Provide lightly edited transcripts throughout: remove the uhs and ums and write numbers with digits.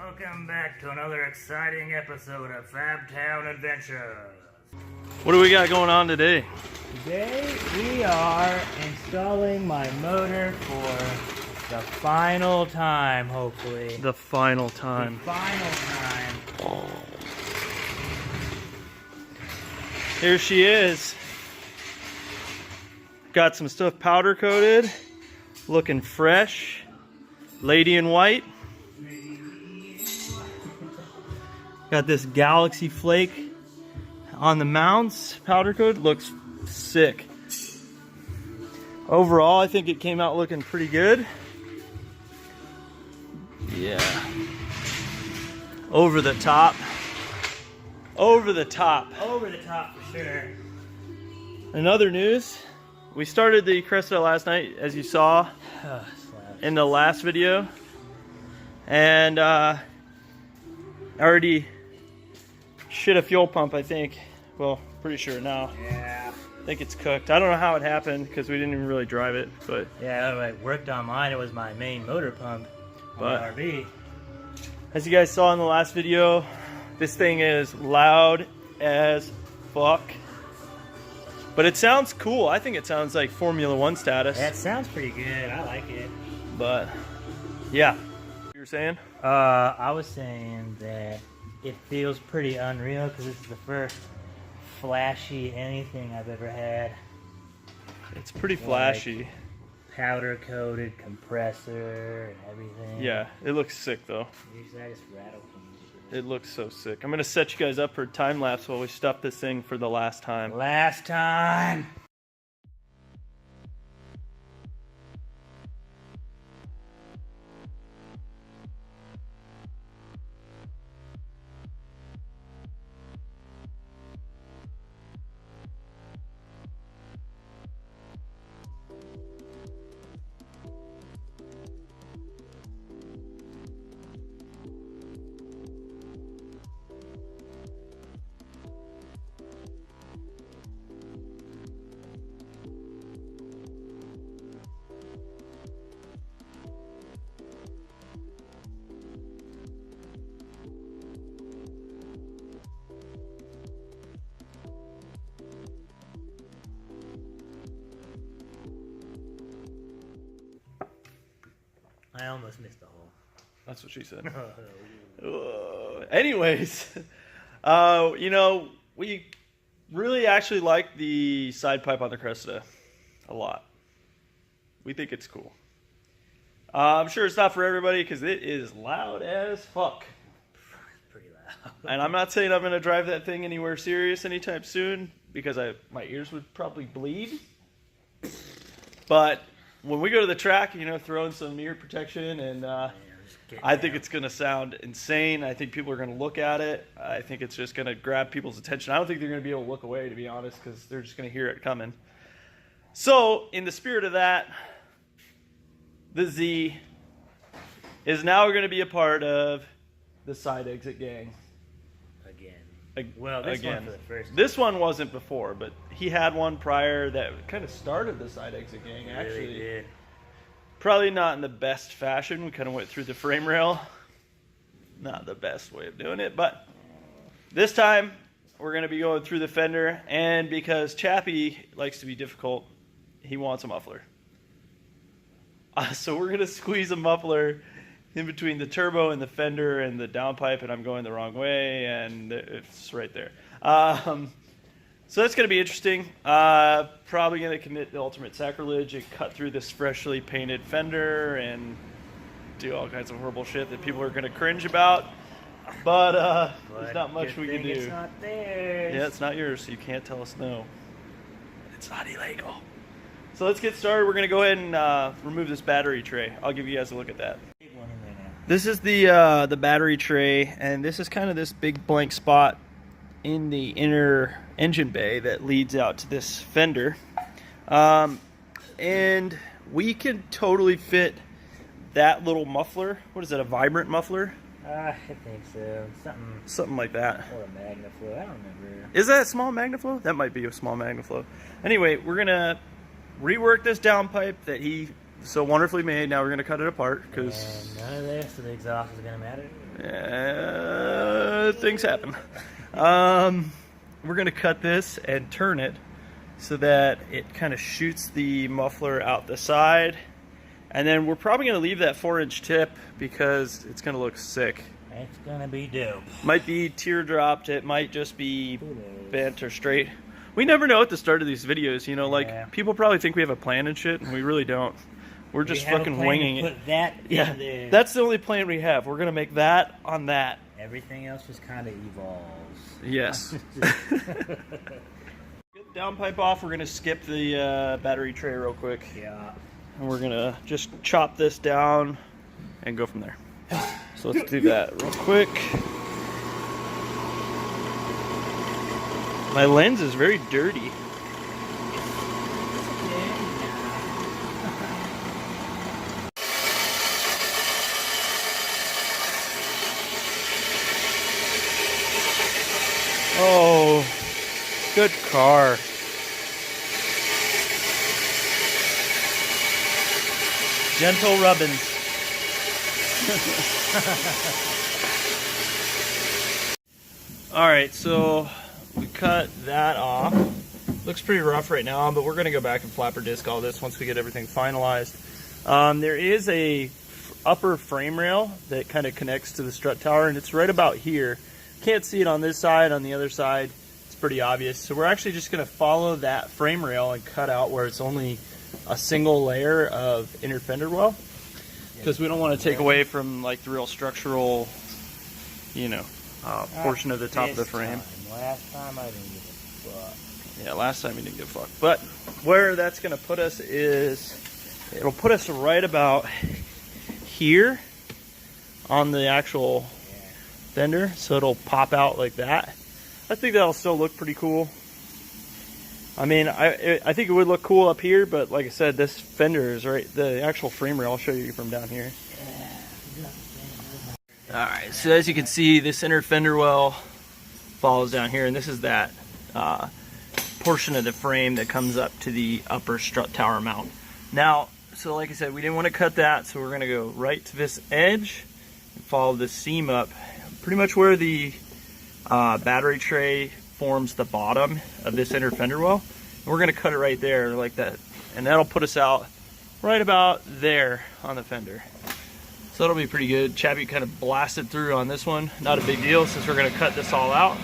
Welcome back to another exciting episode of Fabtown Adventures. What do we got going on today? Today we are installing my motor for the final time, hopefully. The final time. The final time. Here she is. Got some stuff powder coated, looking fresh. Lady in white. Got this Galaxy Flake on the mounts, powder coated, looks sick. Overall, I think it came out looking pretty good. Yeah. Over the top. Over the top. Over the top for sure. In other news, we started the Cresta last night, as you saw in the last video. And already shit a fuel pump, I think. Well, pretty sure now. Yeah. I think it's cooked. I don't know how it happened because we didn't even really drive it, but Yeah, I worked on mine. It was my main motor pump But- on the RV. as you guys saw in the last video, this thing is loud as fuck. But it sounds cool. I think it sounds like Formula One status. That sounds pretty good. I like it. But yeah, you were saying? I was saying that it feels pretty unreal because this is the first flashy anything I've ever had. It's pretty flashy. Powder coated compressor and everything. Yeah, it looks sick though. Usually I just rattle things. It looks so sick. I'm gonna set you guys up for a time lapse while we stuff this thing for the last time. Last time. I almost missed the hole. That's what she said. Anyways, you know, we really actually like the side pipe on the Cresta a lot. We think it's cool. I'm sure it's not for everybody because it is loud as fuck. Pretty loud. And I'm not saying I'm going to drive that thing anywhere serious anytime soon because my ears would probably bleed. But when we go to the track, you know, throw in some ear protection and I think it's going to sound insane. I think people are going to look at it. I think it's just going to grab people's attention. I don't think they're going to be able to look away, to be honest, because they're just going to hear it coming. So, in the spirit of that, the Z is now going to be a part of the Side Exit Gang. Well, this one for the first. This one wasn't before, but he had one prior that kind of started the Side Exit Gang, actually. Really did. Probably not in the best fashion. We kind of went through the frame rail. Not the best way of doing it, but this time we're going to be going through the fender, and because Chappie likes to be difficult, he wants a muffler. So we're going to squeeze a muffler in between the turbo and the fender and the downpipe, and I'm going the wrong way, and it's right there. So that's going to be interesting. Probably going to commit the ultimate sacrilege and cut through this freshly painted fender and do all kinds of horrible shit that people are going to cringe about. But there's not much we can do. It's not theirs. Yeah, it's not yours, so you can't tell us no. It's not illegal. So let's get started. We're going to go ahead and remove this battery tray. I'll give you guys a look at that. Big one in there now. This is the battery tray, and this is kind of this big blank spot in the inner engine bay that leads out to this fender. And we can totally fit that little muffler. What is it, a Vibrant muffler? I think so. Something like that. Or a Magnaflow. I don't remember. Is that a small Magnaflow? That might be a small Magnaflow. Anyway, we're going to rework this downpipe that he So wonderfully made. Now we're going to cut it apart because And none of this, so the exhaust is going to matter. things happen. We're going to cut this and turn it so that it kind of shoots the muffler out the side. And then we're probably going to leave that 4-inch tip because it's going to look sick. It's going to be dope. Might be teardropped. It might just be bent or straight. We never know at the start of these videos, you know, like people probably think we have a plan and shit, and we really don't. We're just fucking winging it. Put that in there. That's the only plan we have. We're gonna make that on that. Everything else just kind of evolves. Yes. Get the downpipe off. We're gonna skip the battery tray real quick. Yeah. And we're gonna just chop this down and go from there. So let's do that real quick. My lens is very dirty. Oh, good car. Gentle rubbins. All right, so we cut that off. Looks pretty rough right now, but we're gonna go back and flapper disc all this once we get everything finalized. There is a upper frame rail that kind of connects to the strut tower, and it's right about here. Can't see it on this side. On the other side, it's pretty obvious. So we're actually just gonna follow that frame rail and cut out where it's only a single layer of inner fender well, because we don't want to take away from like the real structural, you know, portion of the top of the frame. Last time I didn't give a fuck. Yeah, last time we didn't give a fuck. But where that's gonna put us is, it'll put us right about here on the actual fender, so it'll pop out like that. I think that'll still look pretty cool. I mean, I think it would look cool up here, but like I said, this fender is right, the actual frame rail, I'll show you from down here. Alright, so as you can see, this inner fender well follows down here, and this is that portion of the frame that comes up to the upper strut tower mount. Now, so like I said, we didn't want to cut that, so we're going to go right to this edge and follow this seam up, pretty much where the battery tray forms the bottom of this inner fender well. And we're going to cut it right there like that, and that'll put us out right about there on the fender. So that'll be pretty good. Chappie kind of blasted through on this one. Not a big deal since we're going to cut this all out.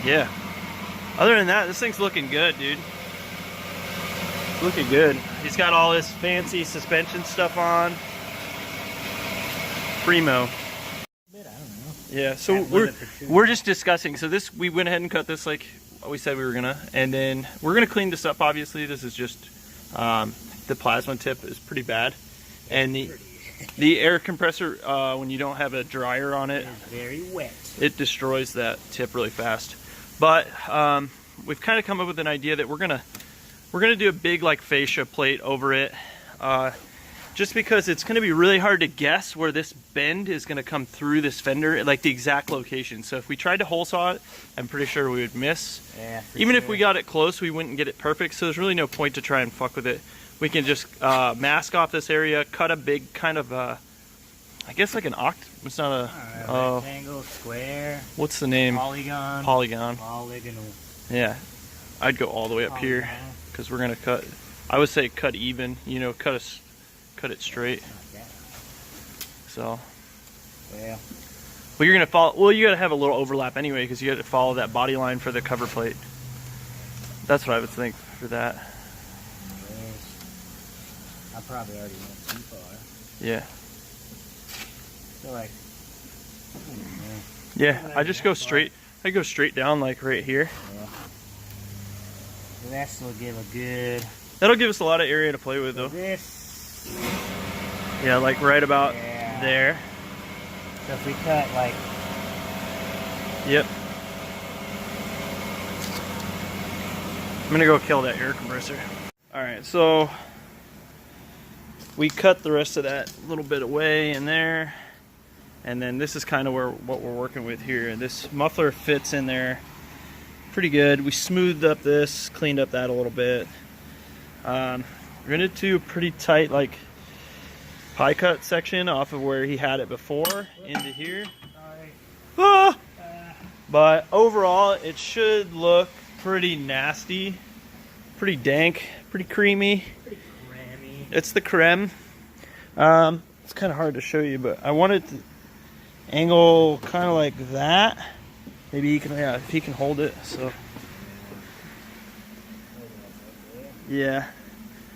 Yeah. Other than that, this thing's looking good, dude. It's looking good. He's got all this fancy suspension stuff on. Primo. Yeah, so we're just discussing. So this, we went ahead and cut this like we said we were gonna, and then we're gonna clean this up. Obviously, this is just the plasma tip is pretty bad, and the air compressor when you don't have a dryer on it, it's very wet. It destroys that tip really fast. But we've kind of come up with an idea that we're gonna do a big like fascia plate over it. Just because it's going to be really hard to guess where this bend is going to come through this fender, like the exact location. So if we tried to hole saw it, I'm pretty sure we would miss. Yeah, even if we got it close, we wouldn't get it perfect. So there's really no point to try and fuck with it. We can just mask off this area, cut a big kind of, I guess like an it's not a rectangle, square. What's the name? Polygon. Polygonal. Yeah, I'd go all the way up here because we're gonna cut. I would say cut even. You know, cut it straight. So, well, you're gonna follow. Well, you gotta have a little overlap anyway because you got to follow that body line for the cover plate. That's what I would think for that. I probably already went too far. Yeah. So like, yeah, I just go straight. I go straight down like right here. Yeah. So this will give a good. That'll give us a lot of area to play with, though. This. Yeah, like right about there. So if we cut like. Yep. I'm gonna go kill that air compressor. Alright, so we cut the rest of that little bit away in there. And then this is kind of what we're working with here. This muffler fits in there pretty good. We smoothed up this, cleaned up that a little bit. We're gonna do a pretty tight like pie cut section off of where he had it before into here. Ah! But overall, it should look pretty nasty, pretty dank, pretty creamy. Pretty crammy. It's the creme. It's kind of hard to show you, but I wanted to angle kind of like that. Maybe he can, yeah, if he can hold it. So, yeah.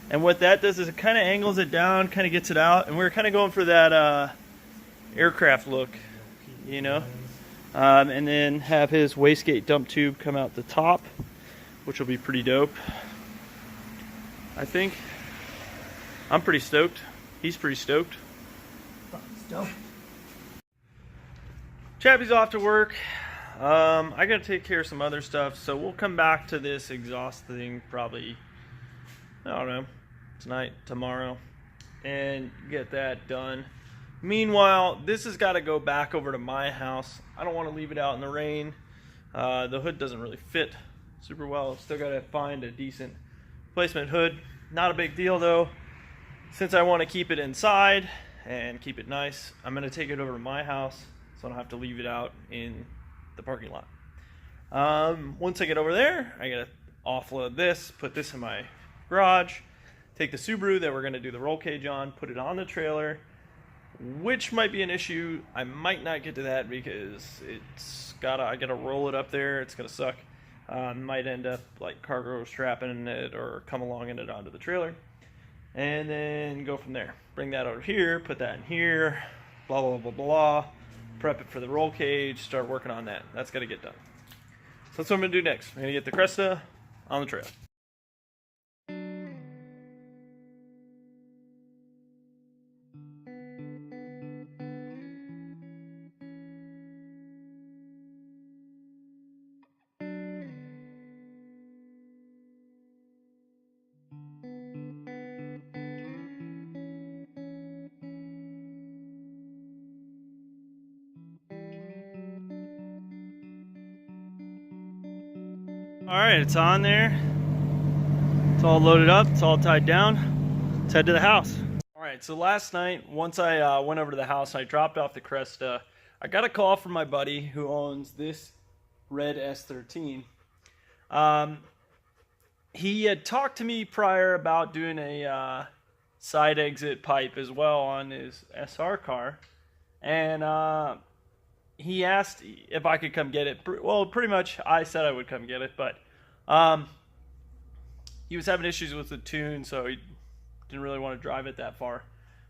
And what that does is it kind of angles it down, kind of gets it out, and we're kind of going for that aircraft look, you know. And then have his wastegate dump tube come out the top, which will be pretty dope. I think. I'm pretty stoked. He's pretty stoked. Chappie's off to work. I gotta take care of some other stuff, so we'll come back to this exhaust thing probably, I don't know, tonight, tomorrow, and get that done. Meanwhile, this has got to go back over to my house. I don't want to leave it out in the rain. The hood doesn't really fit super well. Still got to find a decent placement hood. Not a big deal though. Since I want to keep it inside and keep it nice, I'm going to take it over to my house so I don't have to leave it out in the parking lot. Once I get over there, I got to offload this, put this in my garage, take the Subaru that we're going to do the roll cage on, put it on the trailer, which might be an issue. I might not get to that because I gotta roll it up there. It's gonna suck. Might end up like cargo strapping it or come along in it onto the trailer, and then go from there. Bring that over here, put that in here, blah blah blah blah. Prep it for the roll cage. Start working on that. That's gotta get done. So that's what I'm gonna do next. I'm gonna get the Cresta on the trailer. Alright, it's on there. It's all loaded up. It's all tied down. Let's head to the house. Alright, so last night, once I went over to the house, I dropped off the Cresta. I got a call from my buddy who owns this red S13. He had talked to me prior about doing a side exit pipe as well on his SR car. And he asked if I could come get it. Well, pretty much I said I would come get it, but he was having issues with the tune, so he didn't really want to drive it that far.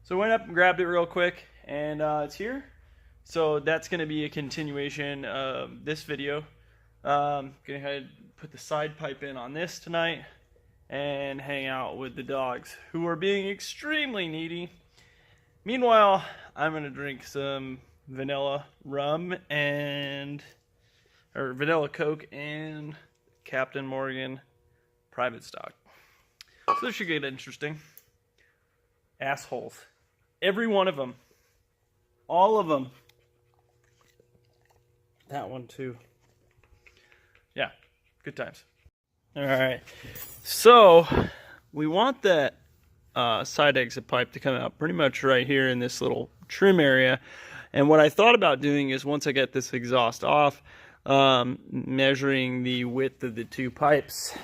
So I went up and grabbed it real quick, and it's here. So that's going to be a continuation of this video. Going to ahead and put the side pipe in on this tonight and hang out with the dogs, who are being extremely needy. Meanwhile, I'm going to drink some vanilla rum or vanilla Coke and Captain Morgan private stock. So this should get interesting. Assholes. Every one of them. All of them. That one too. Yeah, good times. Alright, so we want that side exit pipe to come out pretty much right here in this little trim area. And what I thought about doing is, once I get this exhaust off, measuring the width of the two pipes,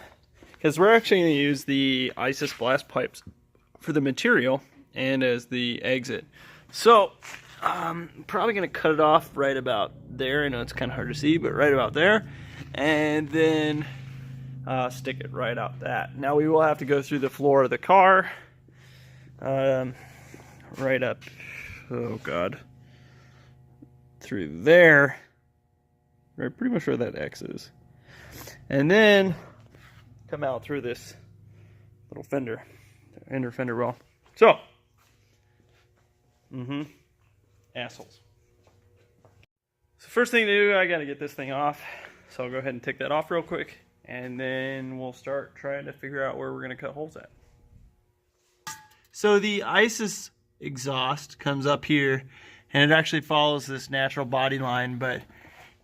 because we're actually going to use the Isis blast pipes for the material and as the exit. So I'm probably going to cut it off right about there. I know it's kind of hard to see, but right about there, and then stick it right out that. Now we will have to go through the floor of the car, right up, oh god, through there, right, pretty much where that X is, and then come out through this little fender, inner fender well. So, assholes. So first thing to do, I got to get this thing off. So I'll go ahead and take that off real quick, and then we'll start trying to figure out where we're going to cut holes at. So the Isis exhaust comes up here, and it actually follows this natural body line, but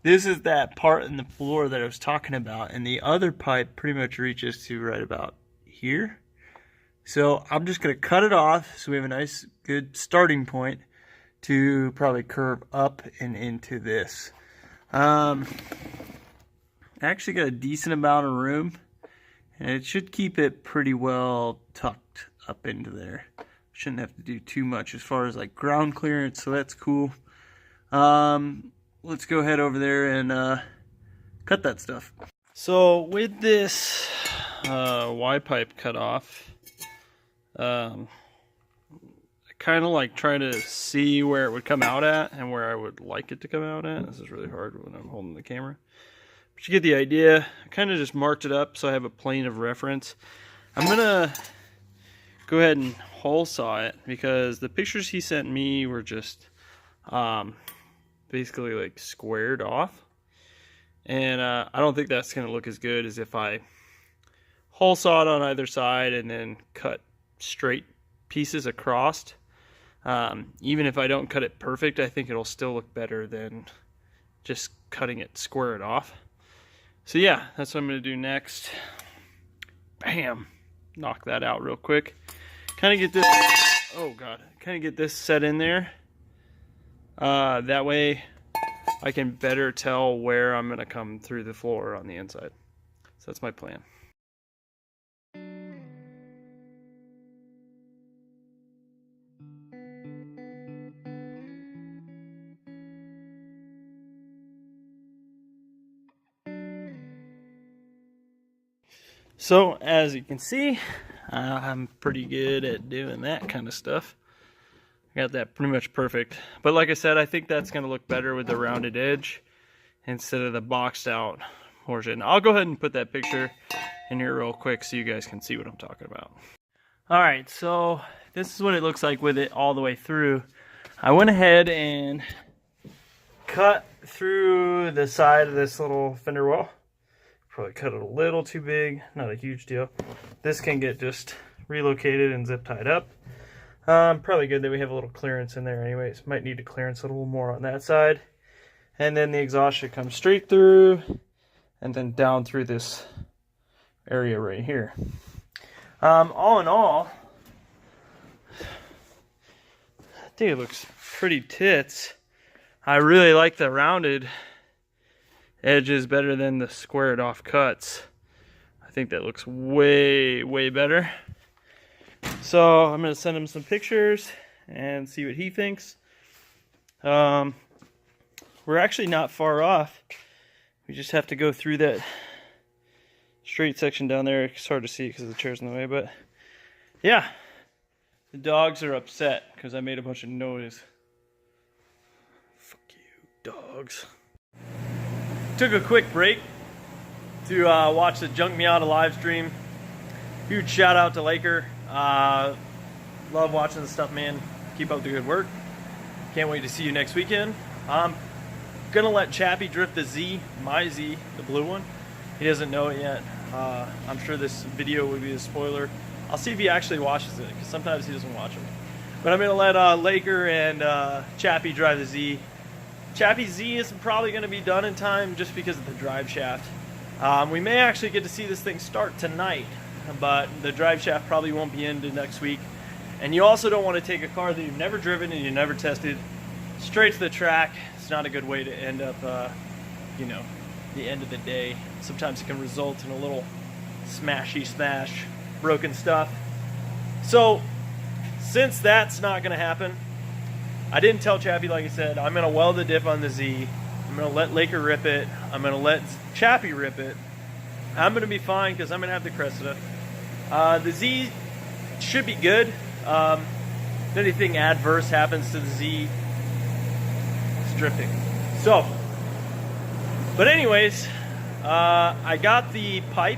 this is that part in the floor that I was talking about, and the other pipe pretty much reaches to right about here. So I'm just going to cut it off so we have a nice, good starting point to probably curve up and into this. I actually got a decent amount of room, and it should keep it pretty well tucked up into there. Shouldn't have to do too much as far as like ground clearance, so that's cool. Let's go ahead over there and cut that stuff. So with this Y-pipe cut off, I kind of like try to see where it would come out at and where I would like it to come out at. This is really hard when I'm holding the camera. But you get the idea. I kind of just marked it up so I have a plane of reference. I'm going to go ahead and hole saw it because the pictures he sent me were just basically like squared off. And I don't think that's going to look as good as if I hole saw it on either side and then cut straight pieces across. Even if I don't cut it perfect, I think it'll still look better than just cutting it squared off. So yeah, that's what I'm going to do next. Bam! Knock that out real quick. Kind of get this, oh god, kind of get this set in there. That way I can better tell where I'm going to come through the floor on the inside. So that's my plan. So as you can see, I'm pretty good at doing that kind of stuff. I got that pretty much perfect. But like I said, I think that's going to look better with the rounded edge instead of the boxed out portion. I'll go ahead and put that picture in here real quick so you guys can see what I'm talking about. Alright, so this is what it looks like with it all the way through. I went ahead and cut through the side of this little fender well. Probably cut it a little too big, not a huge deal. This can get just relocated and zip tied up. Probably good that we have a little clearance in there anyways. Might need to clearance a little more on that side. And then the exhaust should come straight through and then down through this area right here. All in all, I think it looks pretty tits. I really like the rounded edges better than the squared off cuts. I think that looks way, way better. So I'm going to send him some pictures and see what he thinks. We're actually not far off. We just have to go through that straight section down there. It's hard to see because the chair's in the way, but yeah. The dogs are upset because I made a bunch of noise. Fuck you, dogs. Took a quick break to watch the Junk Miata live stream. Huge shout out to Laker. Love watching the stuff, man. Keep up the good work. Can't wait to see you next weekend. I'm gonna let Chappie drift the Z, my Z, the blue one. He doesn't know it yet. I'm sure this video will be a spoiler. I'll see if he actually watches it, because sometimes he doesn't watch them. But I'm gonna let Laker and Chappie drive the Z. Chappie's Z isn't probably going to be done in time just because of the drive shaft. We may actually get to see this thing start tonight, but the drive shaft probably won't be into next week. And you also don't want to take a car that you've never driven and you've never tested straight to the track. It's not a good way to end up, you know, the end of the day. Sometimes it can result in a little smashy smash, broken stuff. So, since that's not going to happen, I didn't tell Chappie, like I said, I'm going to weld the diff on the Z. I'm going to let Laker rip it. I'm going to let Chappie rip it. I'm going to be fine because I'm going to have the Cressida. The Z should be good. If anything adverse happens to the Z, it's drifting. So, but anyways, I got the pipe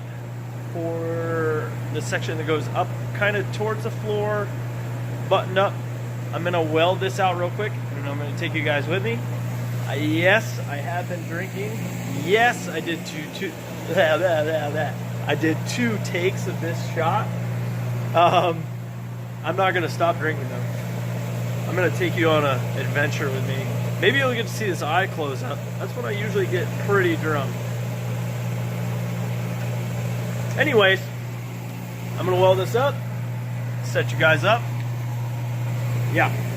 for the section that goes up kind of towards the floor, buttoned up. I'm going to weld this out real quick, and I'm going to take you guys with me. Yes, I have been drinking. Yes, I did I did 2 takes of this shot. I'm not going to stop drinking, though. I'm going to take you on an adventure with me. Maybe you'll get to see this eye close up. That's when I usually get pretty drunk. Anyways, I'm going to weld this up, set you guys up. Yeah.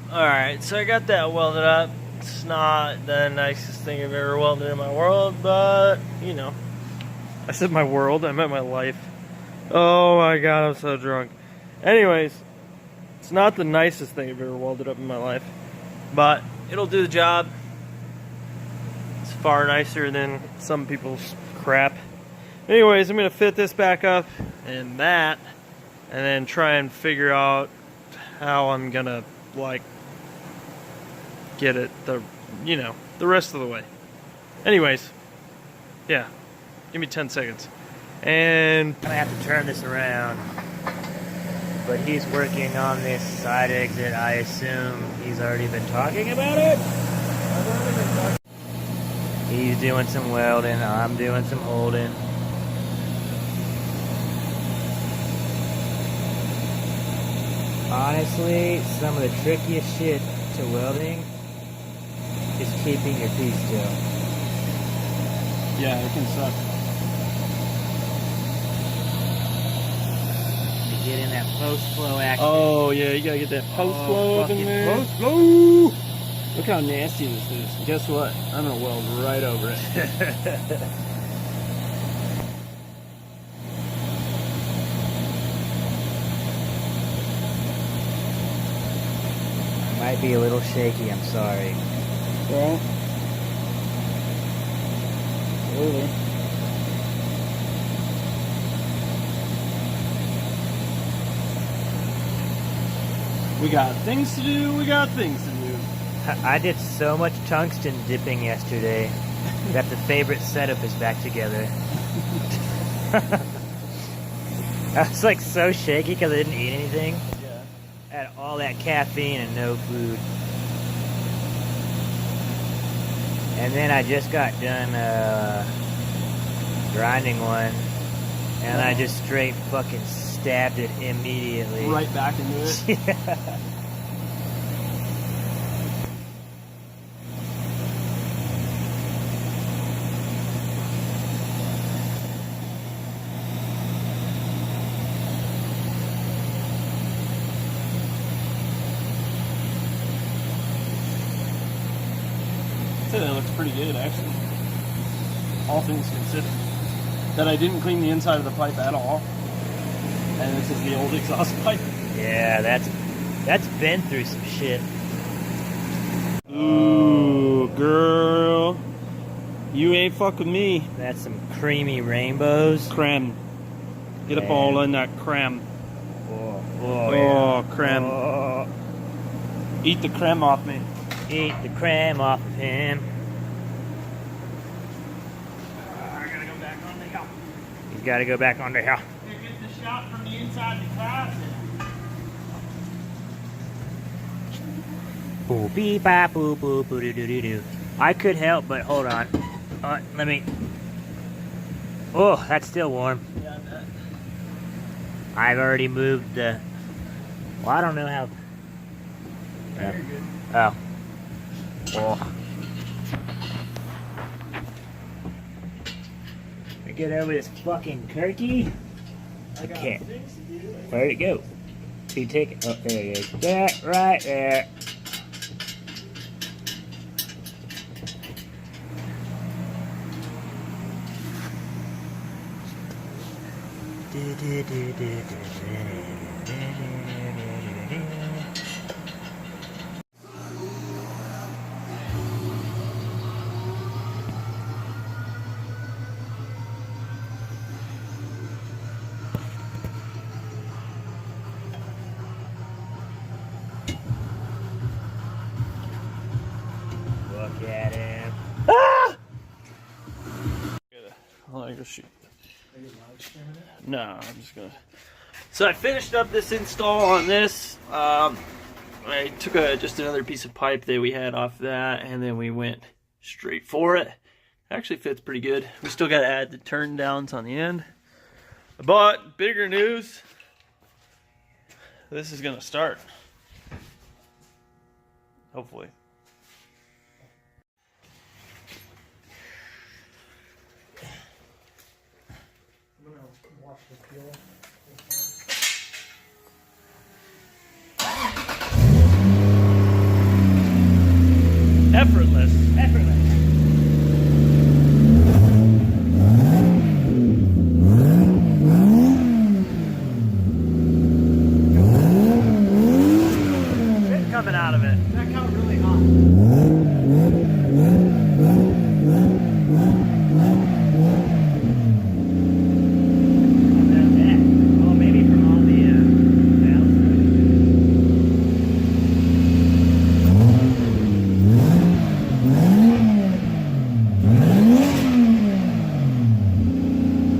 Alright, so I got that welded up. It's not the nicest thing I've ever welded in my world, but, you know. I said my world, I meant my life. Oh my god, I'm so drunk. Anyways, it's not the nicest thing I've ever welded up in my life, but it'll do the job. It's far nicer than some people's crap. Anyways, I'm going to fit this back up and that, and then try and figure out how I'm going to, like, get it the rest of the way. Anyways, yeah, give me 10 seconds. And I'm gonna have to turn this around. But he's working on this side exit. I assume he's already been talking about it. He's doing some welding, I'm doing some holding. Honestly, some of the trickiest shit to welding is keeping your piece still. yeah, it can suck. To get in that post flow action. Oh yeah, you gotta get that post flow up in fucking there. post flow! Look how nasty this is. Guess what? I'm gonna weld right over it. Might be a little shaky, I'm sorry. Well, really. We got things to do, we got things to do. I did so much tungsten dipping yesterday that the favorite setup is back together. I was like so shaky because I didn't eat anything. Yeah. I had all that caffeine and no food. And then I just got done grinding one, and I just straight fucking stabbed it immediately. Right back into it. Yeah. That looks pretty good, actually. All things considered. That I didn't clean the inside of the pipe at all. And this is the old exhaust pipe. Yeah, that's been through some shit. Ooh, girl. You ain't fuck with me. That's some creamy rainbows. Creme. Get up Man. all in that creme. Oh, yeah. Creme. Oh. Eat the creme off me. Eat the creme off of him. I gotta go back on the hill. He's got to go back on the hill. Get the shot from the inside the car. Boo beep bop boo boo boo doo doo doo doo. I could help, but hold on. Let me. Oh, that's still warm. Yeah, I bet. I've already moved the. Well, I don't know how. Yeah, you're good. Oh. Oh. We get over this fucking turkey. I can't. Where'd it go? You take it. Oh, there it is. That right there. go shoot. No, I'm just gonna. So I finished up this install on this. I took just another piece of pipe that we had off that, and then we went straight for it. Actually fits pretty good. We still got to add the turn downs on the end. But bigger news, this is gonna start. Hopefully. I'm gonna watch the fuel. Effortless. Effortless. It's coming out of it. That got really hot. Oh, maybe from all the valves.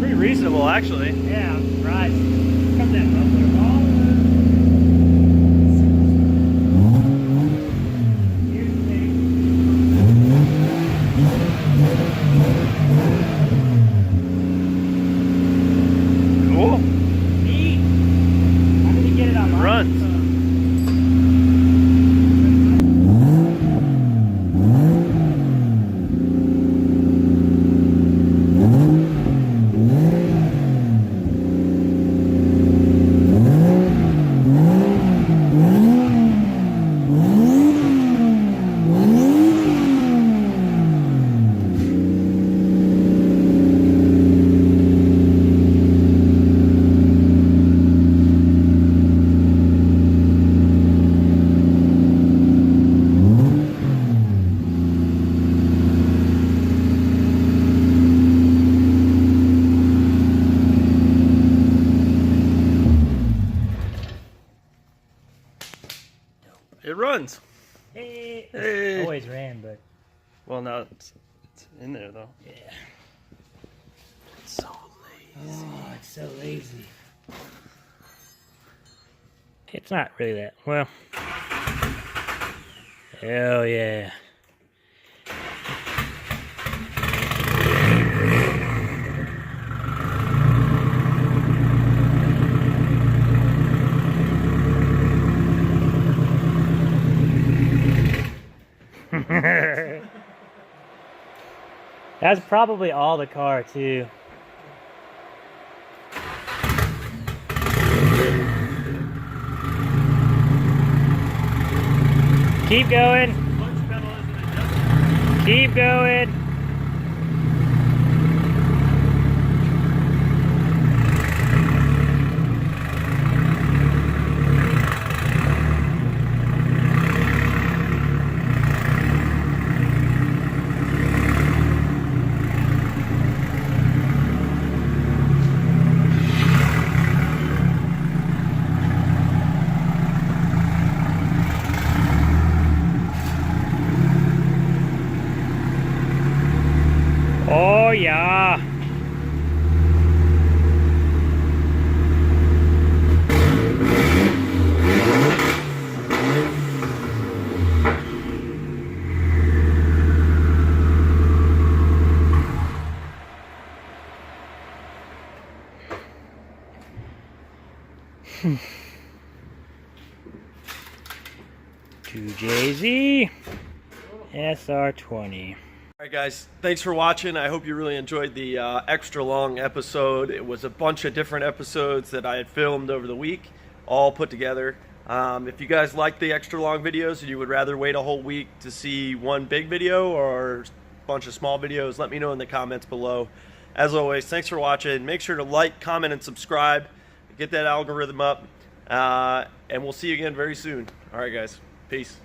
Pretty reasonable, actually. Yeah, I'm surprised. Comes that muffler ball. Here's the thing. Cool. Neat. I'm gonna get it on my Runs. It runs. Hey. Hey. Always ran, but Well, now it's in there though. yeah. It's so lazy. Oh, it's so lazy. It's not really that. Well. Hell yeah. That's probably all the car too. Keep going. Keep going. Oh yeah. To JZ SR20. All right, guys, thanks for watching. I hope you really enjoyed the extra long episode. It was a bunch of different episodes that I had filmed over the week, all put together. If you guys like the extra long videos and you would rather wait a whole week to see one big video or a bunch of small videos, let me know in the comments below. As always, thanks for watching. Make sure to like, comment, and subscribe. Get that algorithm up. And we'll see you again very soon. All right, guys. Peace.